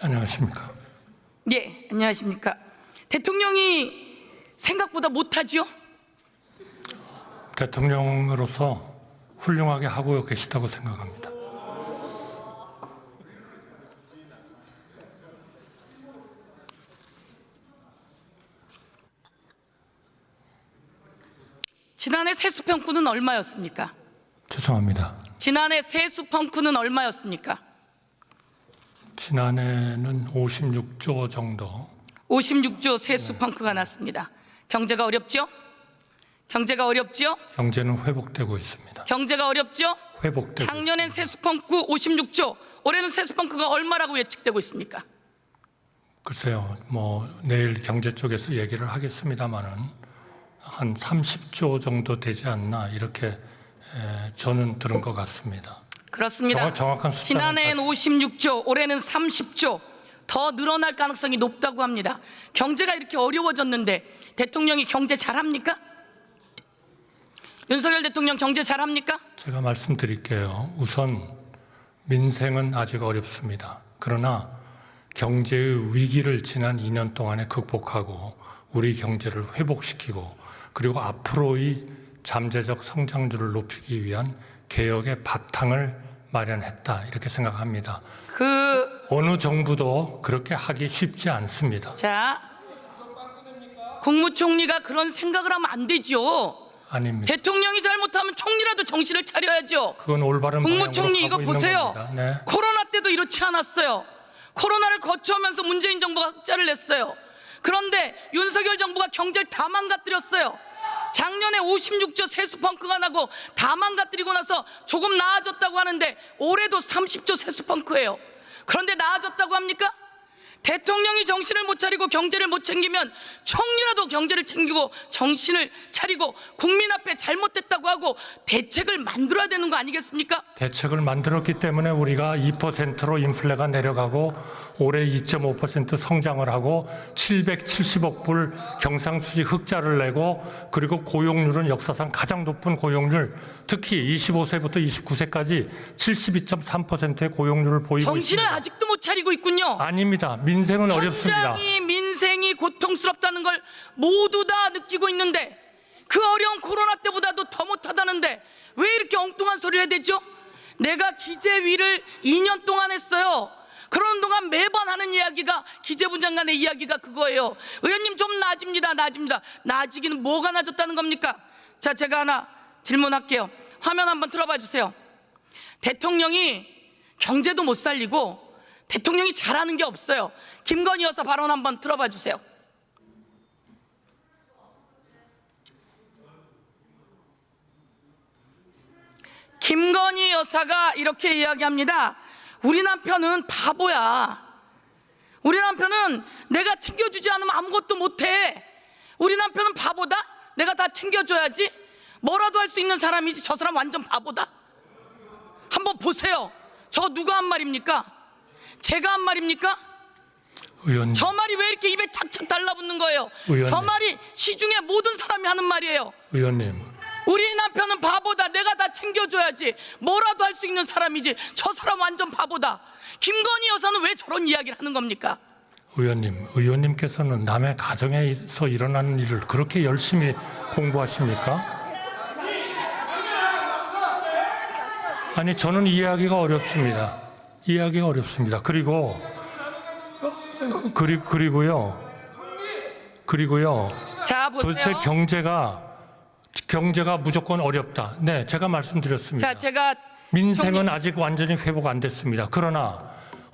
안녕하십니까. 예, 안녕하십니까. 대통령이 생각보다 못하지요? 대통령으로서 훌륭하게 하고 계시다고 생각합니다. 지난해 세수평가는 얼마였습니까? 죄송합니다. 지난해 세수평가는 얼마였습니까? 지난해는 56조 정도. 56조 세수평가가 났습니다. 경제가 어렵죠? 경제가 어렵죠? 경제는 회복되고 있습니다. 경제가 어렵죠? 회복되고 작년엔 세수평가 56조, 올해는 세수평가가 얼마라고 예측되고 있습니까? 글쎄요, 내일 경제 쪽에서 얘기를 하겠습니다마는 한 30조 정도 되지 않나 이렇게 저는 들은 것 같습니다. 그렇습니다. 정확한 숫자는 지난해엔 56조, 올해는 30조 더 늘어날 가능성이 높다고 합니다. 경제가 이렇게 어려워졌는데 대통령이 경제 잘합니까? 윤석열 대통령 경제 잘합니까? 제가 말씀드릴게요. 우선 민생은 아직 어렵습니다. 그러나 경제의 위기를 지난 2년 동안에 극복하고 우리 경제를 회복시키고 그리고 앞으로의 잠재적 성장률을 높이기 위한 개혁의 바탕을 마련했다 이렇게 생각합니다. 어느 정부도 그렇게 하기 쉽지 않습니다. 자, 국무총리가 그런 생각을 하면 안 되죠. 아닙니다. 대통령이 잘못하면 총리라도 정신을 차려야죠. 그건 올바른 국무총리 이거 방향으로 가고 보세요. 있는 겁니다. 네. 코로나 때도 이렇지 않았어요. 코로나를 거쳐오면서 문재인 정부가 흑자를 냈어요. 그런데 윤석열 정부가 경제를 다 망가뜨렸어요. 작년에 56조 세수펑크가 나고 다 망가뜨리고 나서 조금 나아졌다고 하는데 올해도 30조 세수펑크예요. 그런데 나아졌다고 합니까? 대통령이 정신을 못 차리고 경제를 못 챙기면 총리라도 경제를 챙기고 정신을 차리고 국민 앞에 잘못됐다고 하고 대책을 만들어야 되는 거 아니겠습니까? 대책을 만들었기 때문에 우리가 2%로 인플레가 내려가고 올해 2.5% 성장을 하고 770억 불 경상수지 흑자를 내고 그리고 고용률은 역사상 가장 높은 고용률, 특히 25세부터 29세까지 72.3%의 고용률을 보이고 정신을 있습니다. 아직도 못 차리고 있군요. 아닙니다. 민생은 어렵습니다. 굉장히 민생이 고통스럽다는 걸 모두 다 느끼고 있는데 그 어려운 코로나 때보다도 더 못하다는데 왜 이렇게 엉뚱한 소리를 해야 되죠? 내가 기재위를 2년 동안 했어요. 그러는 동안 매번 하는 이야기가 기재부 장관의 이야기가 그거예요. 의원님 좀 나아집니다. 나아지기는 뭐가 나아졌다는 겁니까? 자, 제가 하나 질문할게요. 화면 한번 틀어봐 주세요. 대통령이 경제도 못 살리고 대통령이 잘하는 게 없어요. 김건희 여사 발언 한번 들어봐 주세요. 김건희 여사가 이렇게 이야기합니다. 우리 남편은 바보야. 우리 남편은 내가 챙겨주지 않으면 아무것도 못해. 우리 남편은 바보다? 내가 다 챙겨줘야지. 뭐라도 할 수 있는 사람이지. 저 사람 완전 바보다. 한번 보세요. 저 누가 한 말입니까? 제가 한 말입니까? 의원님. 저 말이 왜 이렇게 입에 착착 달라붙는 거예요? 의원님. 저 말이 시중에 모든 사람이 하는 말이에요. 의원님. 우리 남편은 바보다. 내가 다 챙겨줘야지. 뭐라도 할 수 있는 사람이지. 저 사람 완전 바보다. 김건희 여사는 왜 저런 이야기를 하는 겁니까? 의원님께서는 남의 가정에서 일어나는 일을 그렇게 열심히 공부하십니까? 아니, 저는 이해하기가 어렵습니다. 이해하기가 어렵습니다. 그리고요. 자, 보세요. 도대체 경제가 무조건 어렵다. 네, 제가 말씀드렸습니다. 자, 제가 민생은 아직 완전히 회복 안 됐습니다. 그러나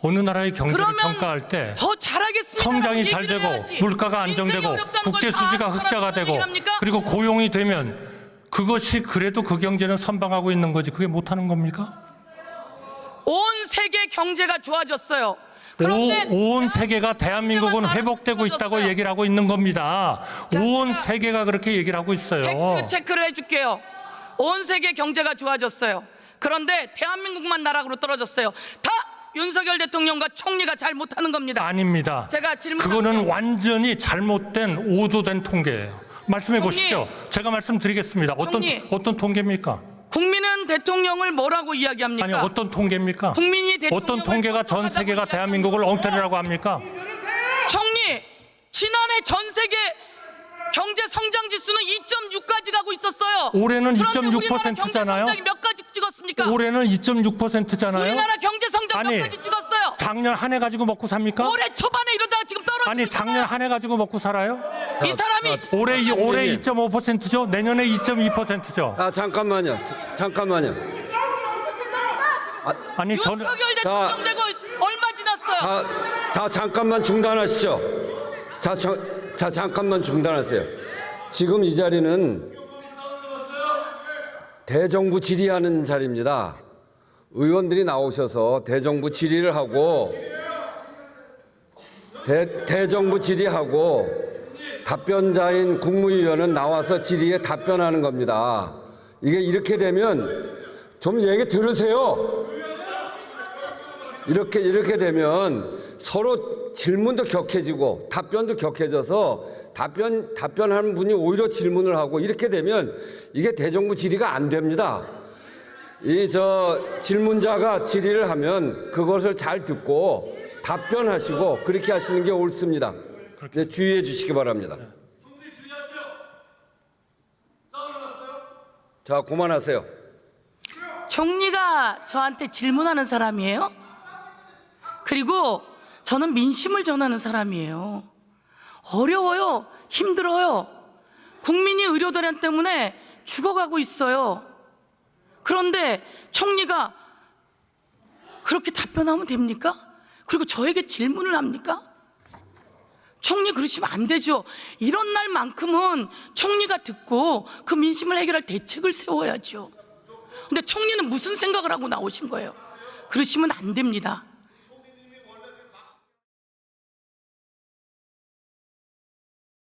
어느 나라의 경제를 평가할 때 더 잘하겠습니다. 성장이 잘 되고 물가가 안정되고 국제 수지가 흑자가 되고 그리고 고용이 되면 그것이 그래도 그 경제는 선방하고 있는 거지. 그게 못하는 겁니까? 온 세계 경제가 좋아졌어요. 그런데 온 세계가 대한민국은 회복되고 있다고 얘기를 하고 있는 겁니다. 온 세계가 그렇게 얘기를 하고 있어요. 팩트 체크를 해줄게요. 온 세계 경제가 좋아졌어요. 그런데 대한민국만 나락으로 떨어졌어요. 다 윤석열 대통령과 총리가 잘 못하는 겁니다. 아닙니다. 제가 그거는 완전히 잘못된 오도된 통계예요. 말씀해 보시죠. 제가 말씀드리겠습니다. 어떤 통계입니까? 국민은 대통령을 뭐라고 이야기합니까? 아니 어떤 통계입니까? 국민이 대통령을 어떤 통계가 전 세계가 대한민국을 엉터리라고 합니까? 총리, 지난해 전 세계 경제 성장 지수는 2.6까지 가고 있었어요. 올해는 그런데 2.6%잖아요. 우리나라 경제 성장이 몇 가지 찍었습니까? 올해는 2.6%잖아요. 우리나라 경제 성장 몇 아니, 가지 찍었어요? 작년 한 해 가지고 먹고 삽니까? 올해 초반에 이러다가 지금 떨어지고 아니 작년 한 해 가지고 먹고 살아요? 이 사람이 올해 2.5%죠. 내년에 2.2%죠. 아, 잠깐만요. 잠깐만요. 아니 저는 윤석열 대통령 되고 얼마 지났어요? 자, 잠깐만 중단하시죠. 잠깐만 중단하세요. 지금 이 자리는 대정부 질의하는 자리입니다. 의원들이 나오셔서 대정부 질의를 하고 대정부 질의하고 답변자인 국무위원은 나와서 질의에 답변하는 겁니다. 이게 이렇게 되면 좀 얘기 들으세요. 이렇게 되면 서로 질문도 격해지고 답변도 격해져서 답변하는 분이 오히려 질문을 하고 이렇게 되면 이게 대정부 질의가 안 됩니다. 질문자가 질의를 하면 그것을 잘 듣고 답변하시고 그렇게 하시는 게 옳습니다. 네, 주의해 주시기 바랍니다. 자, 그만하세요. 총리가 저한테 질문하는 사람이에요? 그리고 저는 민심을 전하는 사람이에요. 어려워요. 힘들어요. 국민이 의료대란 때문에 죽어가고 있어요. 그런데 총리가 그렇게 답변하면 됩니까? 그리고 저에게 질문을 합니까? 총리 그러시면 안 되죠. 이런 날만큼은 총리가 듣고 그 민심을 해결할 대책을 세워야죠. 근데 총리는 무슨 생각을 하고 나오신 거예요? 그러시면 안 됩니다.